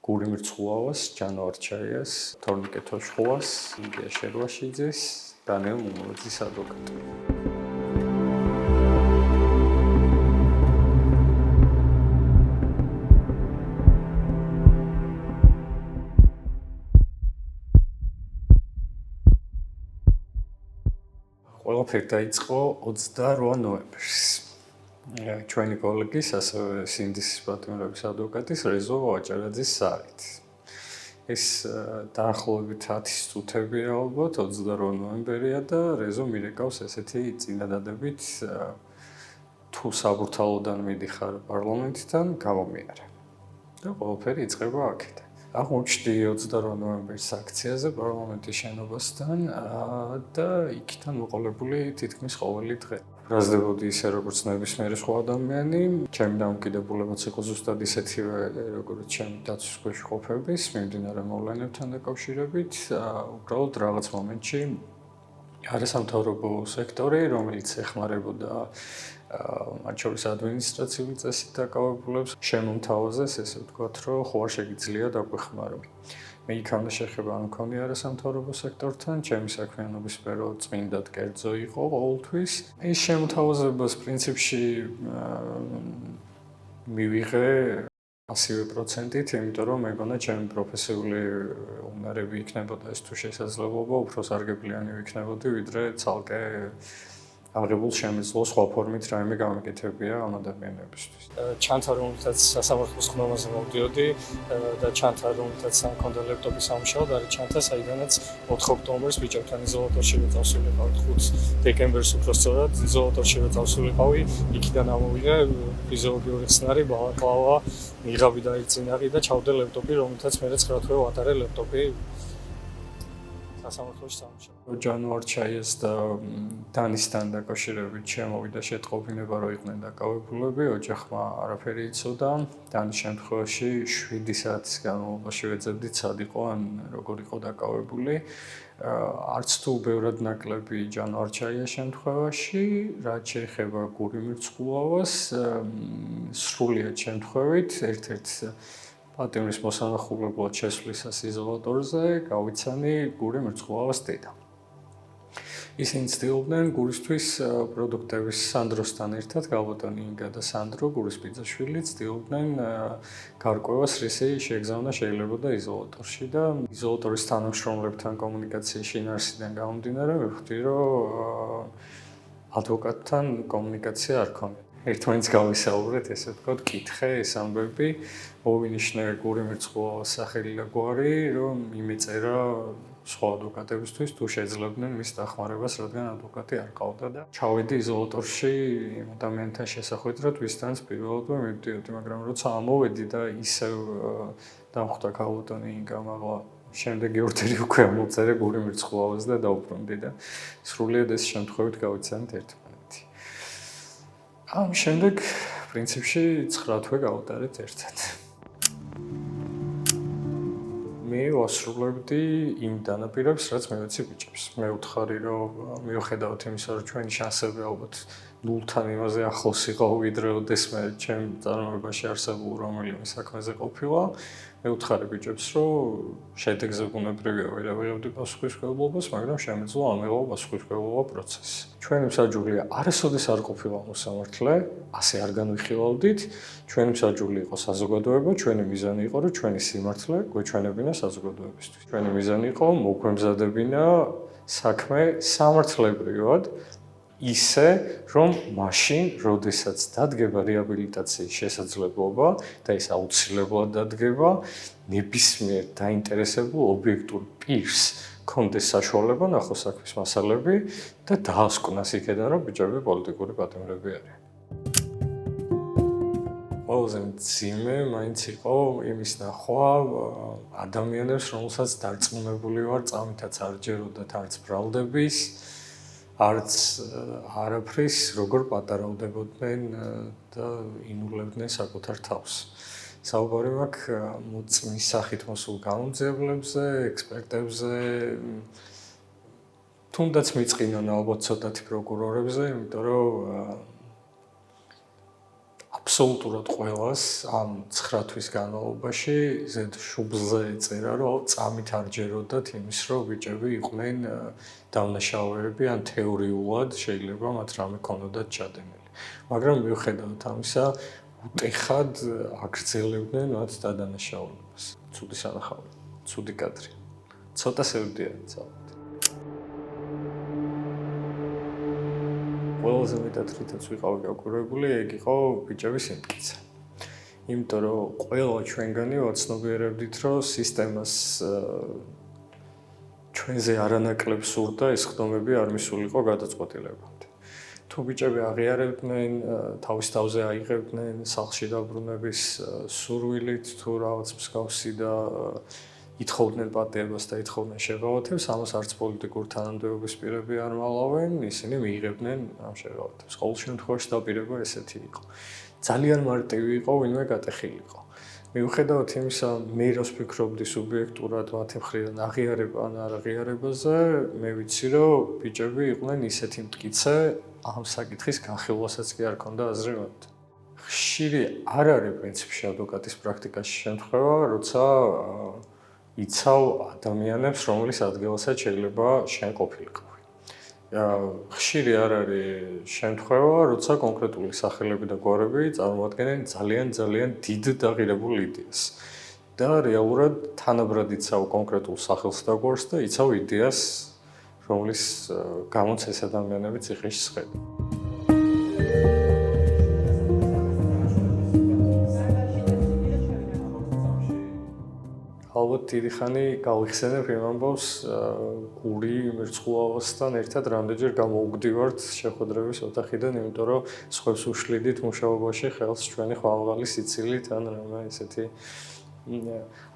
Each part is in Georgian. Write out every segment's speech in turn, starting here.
გური მრცხვავას, ჯანვარჩაიას, თორნიკე თოშხუას, ილია შერვაშიძეს, დანიელ მუმურაძის ადვოკატი. ყველაფერი დაიწყო 28 ნოემბერს. ჩვენი კოლეგის, ასევე სინდისის პატიმრების ადვოკატის რეზო ვაჭარაძის სარით. ეს დაახლოებით 10 წუთებია ალბათ, 28 ნოემბერია და რეზო მირეკავს ესეთი წინადადებით თუ საბურთალოდან მიდიხარ პარლამენტიდან გამომიარე. და ყველაფერი იწყება აქედან. აღმოჩნდი 28 ნოემბერის აქციაზე პარლამენტის შენობასთან და იქიდან მოყოლებული თითქმის ყოველი დღე. ბრაზდებოდი ისე როგორც ნებისმიერი სხვა ადამიანი, ჩემი დამოკიდებულებაც იყო ზუსტად ისეთივე, როგორც ჩემი დაცვის ქვეშ ყოფების, მიმდინარე მოვლენებთან დაკავშირებით, უბრალოდ რაღაც მომენტში არასამთავრობო სექტორი, რომელიც ეხმარებოდა მათ შორის ადმინისტრაციული წესით დაკავებულებს, შემომთავაზეს, ესე ვთქვათ, რომ ხო არ შეგიძლია დაგვეხმარო. მე იქამდე შეხება არ მქონია არასამთავრობო სექტორთან, ჩემი საქმიანობის სფერო წმინდად კერძო იყო ყოველთვის. ეს შემოთავაზებას პრინციპში მივიღე 100%-ით, იმიტომ რომ მეგონა ჩემი პროფესიული უნარები იქნებოდა ეს თუ შესაძლებლობა, უფრო სარგებლიანი ვიქნებოდი, ვიდრე ცალკე აღებულ შემეძლო სხვა ფორმით რაიმე გამეკეთებია ამ ადამიანებისთვის. ჩანთა რომელთაც სასამართლოს ხმამაზე მოვდიოდი და ჩანთა რომელთაც არ მქონდა ლეპტოპი სამუშაოდ, არის ჩანთა, საიდანაც 4 ოქტომბერს ბიჭებთან იზოლატორში წავსულიყავი, 5 დეკემბერს უბრალოდ იზოლატორში წავსულიყავი, იქიდან ამოვიღე ფიზიოლოგიური ხსნარი, ბალაკლავა, მიღავი დაიწინაღი და ჩავდე ლეპტოპი, რომელთაც მე 9 თვე ვატარე ლეპტოპი სასამართლოში სამუშაოდ. ჯანვარჩაიას და დანისთან დაკავშირებით შემოვიდა შეტყობინება, რომ იყვნენ დაკავებულები, ოჯახმა არაფერი იცოდა. დანის შემთხვევაში 7 საათის განმავლობაში ვეძებდით, სად იყო ან როგორ იყო დაკავებული. არც თუ ბევრად ნაკლები ჯანვარჩაიას შემთხვევაში, რაც შეეხება გური მრცხვავას, სრულიად შემთხვევით, ერთ-ერთ პატიმრის მოსანახულებლად შესვლისას იზოლატორზე გავიცანი გური მრცხვავას დედა. ისინი ცდილობდნენ გურისთვის პროდუქტების სანდროსთან ერთად, გალბატონი ინგა და სანდრო, გურის ბიძაშვილი, ცდილობდნენ გარკვევას, რისი შეეგზავნა შეიძლებოდა იზოლატორში და იზოლატორის თანამშრომლებთან კომუნიკაციის შინაარსიდან გამომდინარე, ვხვდი, რომ ადვოკატთან კომუნიკაცია არ ქონია. ერთმანეთს გავისაუბრეთ, ესე ვთქვათ, კითხე, ეს ამბები, მოვინიშნე გური მრცხვავას სახელი და გვარი, რომ იმეწერა სხვა ადვოკატებისთვის თუ შეძლებდნენ მის დახმარებას, რადგან ადვოკატი არ ყავდა და ჩავედი იზოლატორში იმ ადამიანთან შესახვედრად, ვისთანაც პირველად მივდიოდი, მაგრამ როცა ამოვედი და ისევ დამხვდა გალბატონი ინგა, მაგრამ შემდეგი ორდერი უკვე ამოვწერე გური მრცხვავას და დაუბრუნდი და სრულიად ეს შემთხვევით გავიცანით ერთმანეთი. ამ შემდეგ პრინციპში 9 თვე გავუტარეთ ერთად. მე ვასრულებდი იმ დანაპირებს, რაც მე ვიცი ბიჭებს. მე ვთხარი, რომ მიუხედავად იმისა, რომ ჩვენი შანსები ალბათ ნულთან იმაზე ახლოს იყო, ვიდრე ოდესმე ჩემ წარმოებაში არსებულ რომელიმე საქმეზე ყოფილა, მე ვთხარი ბიჭებს, რომ შედეგზე ბუნებრივია ვერ ავიღებდი პასუხისმგებლობას, მაგრამ შემეძლო ამეღო პასუხისმგებლობა პროცესი. ჩვენი მსაჯული არასოდეს არ ყოფილა მოსამართლე, ასე არ განვიხილავდით. ჩვენი მსაჯული იყო საზოგადოება, ჩვენი მიზანი იყო, რომ ჩვენი სიმართლე გვეჩვენებინა საზოგადოებისთვის. ჩვენი მიზანი იყო მოგვემზადებინა საქმე სამართლებრივად, ისე, რომ მაშინ, როდესაც დადგება რეაბილიტაციის შესაძლებლობა და ეს აუცილებლად დადგება, ნებისმიერ დაინტერესებულ ობიექტურ პირს კონდეს საშუალება ნახოს საქმის მასალები და დაასკვნას იქედან, რომ ბიჭები პოლიტიკური პატიმრები არიან. ყველაზე მძიმე მაინც იყო იმის ნახვა ადამიანებს, რომელსაც დარწმუნებული ვარ, წამითაც არ ჯეროდათ არც ბრალდების, არც არაფრის, როგორ პატარავდებოდნენ და ინულებდნენ საკუთარ თავს. საუბარი მაქვს მოწმის სახით მოსულ გამომძიებლებზე, ექსპერტებზე, თუნდაც მიწყინონ ალბათ ცოტათი პროკურორებზე, იმიტომ რომ აბსოლუტურად ყველას ამ 9 თვის განმავლობაში ზედ შუბლზე ეწერა, რომ წამით არ ჯეროდათ იმის, რომ ბიჭები იყვნენ დავნაშავეები, ან თეორიულად შეიძლება მათ რამე ქონოდათ ჩადენილი. მაგრამ მიუხედავად ამისა, უტეხად აგრძელებდნენ მათ დადანაშაულებას. ცუდი სანახავია, ცუდი კადრი. ცოტა სევდიანი ძალით. ყველაზე მეტად რითაც ვიყავი გაკვირვებული, ეგ იყო ბიჭების სიმტკიცე. იმიტომ რომ ყველა ჩვენგანი ვაცნობიერებდით, რომ სისტემას ჩვენზე არანაკლებ სურდა ეს ხდომები არ მისულიყო გადაწყვეტილებამდე. თუ ბიჭები აღიარებდნენ, თავის თავზე აიღებდნენ სახლში დაბრუნების სურვილით, თუ რაღაც მსგავსი და ითხოვდნენ პატიებას და ითხოვდნენ შეღავათებს, ამას არც პოლიტიკურ თანამდებობის პირები არ მალავენ, ისინი მიიღებდნენ ამ შეღავათებს. ყოველ შემთხვევაში დაპირება ესეთი იყო. ძალიან მარტივი იყო, ვინმე გატეხილიყო. მიუხედავად იმისა, მე რას ვფიქრობდი სუბიექტურად მათი მხრიდან აღიარება ან არ აღიარებაზე, მე ვიცი, რომ ბიჭები იყვნენ ისეთი მტკიცე, ამ საკითხის განხილვასაც კი არ ქონდა აზრი მათ. ხშირი არ არის პრინციპში ადვოკატის პრაქტიკაში შემთხვევა, როცა იცავ ადამიანებს, რომლის ადგილასაც შეიძლება შენ ყოფილიყავი. ხშირი არ არის შემთხვევა, როცა კონკრეტული სახელები და გვარები წარმოადგენენ ძალიან დიდ დაღირებულ იდეას. და რეალურად თანაბრად იცავ კონკრეტულ სახელს და გვარს და იცავ იდეას, რომლის გამოც ეს ადამიანები ციხეში სხედავენ. ალბათ დიდი ხანი გავიხსენებ იმ ამბავს გური მერცხულავასთან ერთად რამდენჯერ გამოუგდივართ შეხვედრების ოთახიდან, იმიტომ რომ სხვებს უშლიდით მუშაობაში ხელს ჩვენი ხვალღალი სიცილით ან რამე ესეთი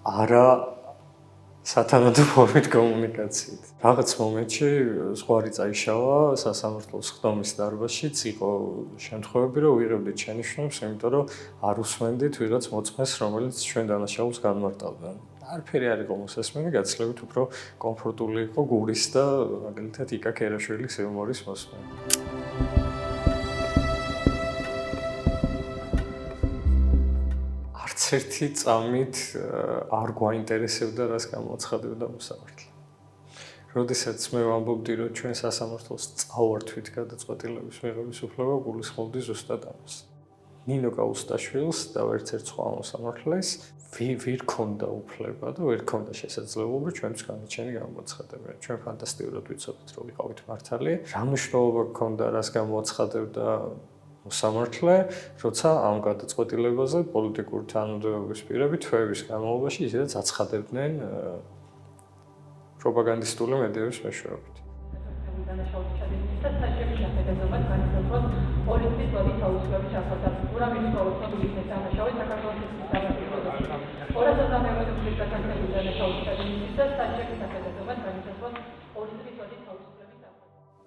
არა სათანადო კომუნიკაციით. რაღაც მომენტში ზღვარი წაიშალა სასამართლოს ხდომის დარბაზშიც იყო შემთხვევები, რომ ვიღებდით შენიშვნებს, იმიტომ რომ არ უსმენდით ვიღაც მოწმეს, რომელიც ჩვენ დანაშაულს განმარტავდა. არაფერი არ იყო მოსასმენი, გაცილებით უფრო კომფორტული იყო გურის და მაგალითად იკა ქერაშვილის იუმორის მოსმენა. არც ერთი წამით არ გვაინტერესებდა, რას გამოაცხადებდა მოსამართლე. როდესაც მე ვამბობდი, რომ ჩვენ სასამართლოს წავართვით გადაწყვეტილების მიღების უფლება, გულისხმობდი ზუსტად ამას. ნინო გაუსტაშვილს და ერთ-ერთ სხვა მოსამართლეს ვერ ქონდა უფლება და ვერ ქონდა შესაძლებლობა ჩვენთვის განაჩენი გამოაცხადებინა. ჩვენ ფანტასტიკურად ვიცოდით, რომ ვიყავით მართალი. რა მნიშვნელობა გქონდა, რას გამოაცხადებდა მოსამართლე, როცა ამ გადაწყვეტილებაზე პოლიტიკური თანამდებობის პირები თვეების განმავლობაში ისედაც აცხადებდნენ პროპაგანდისტული მედიების მეშვეობით.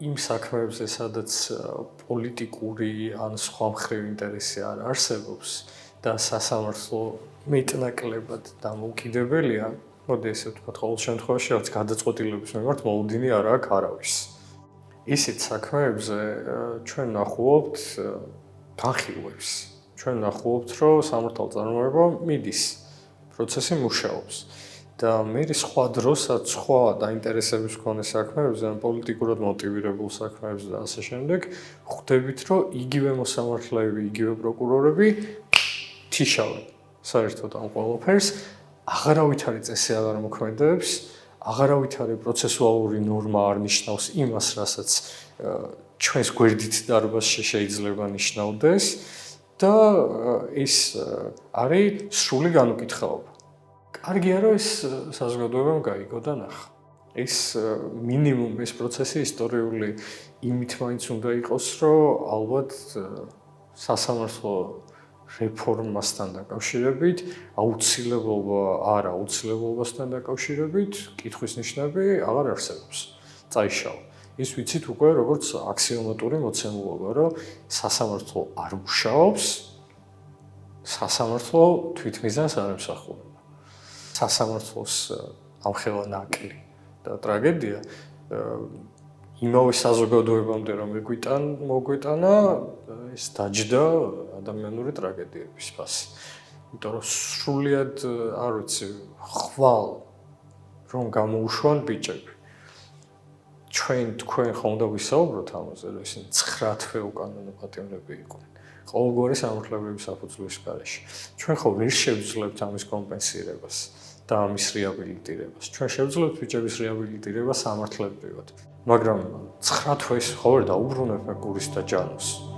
იმ საქმეებზე, სადაც პოლიტიკური ან სხვა მხრივ ინტერესი არ არსებობს და სასამართლო მეტნაკლებად დამოუკიდებელია, მოდი ესე ვთქვათ, ყოველ შემთხვევაში რაც გადაწყვეტილების მიმართ მოლოდინი არ აქვს არავის. ისეთ საქმეებზე ჩვენ ნახულობთ განხილვებს. ჩვენ ნახულობთ, რომ სამართალ წარმოება მიდის, პროცესი მუშაობს. და მე სხვა დროსაც სხვა დაინტერესების მქონე საქმეებზე, ან პოლიტიკურად მოტივირებულ საქმეებზე და ასე შემდეგ, ხვდებით, რომ იგივე მოსამართლეები, იგივე პროკურორები თიშავენ საერთოდ ამ ყველაფერს, აღარავითარი წესი აღარ მოქმედებს, აღარავითარი პროცესუალური ნორმა არ ნიშნავს იმას, რასაც ჩვენს გვერდით დარბაზში შეიძლება ნიშნავდეს და ეს არის სრული განუკითხაობა. კარგია, რომ ეს საზოგადოებამ გაიგო და ნახა. ეს მინიმუმ ეს პროცესი ისტორიული იმით მაინც უნდა იყოს, რომ ალბათ სასამართლო რეფორმასთან დაკავშირებით, აუცილებლობასთან დაკავშირებით კითხვის ნიშნები აღარ არსებობს. წაიშალა. ის ვიცით უკვე როგორც აქსიომატური მოცემულობა, რომ სასამართლო არ მუშაობს, სასამართლო თვითმიზანს არ ემსახურება. სასამართლოს ამხელა ნაკლი და ტრაგედია იმავე საზოგადოებამდე რომ მოგვიტანა ეს დაჯდა ადამიანური ტრაგედიების ფასი. იმიტომ რომ სრულიად არ ვიცი, ხვალ რომ გამოუშვან ბიჭები. თქვენ ხომ უნდა ვისაუბროთ ამაზე, რომ ისინი 9 თვე უკანონო პატიმრები იყვნენ. ყოველგვარი სამართლებრივი საფუძვლის გარეშე. ჩვენ ხო ვერ შევძლებთ ამის კომპენსირებას და ამის რეაბილიტირებას. ჩვენ შევძლებთ ბიჭების რეაბილიტირებას სამართლებრივად. მაგრამ 9 თვეს ხო ვერ დაუბრუნებ მე გურის და ჯანოს.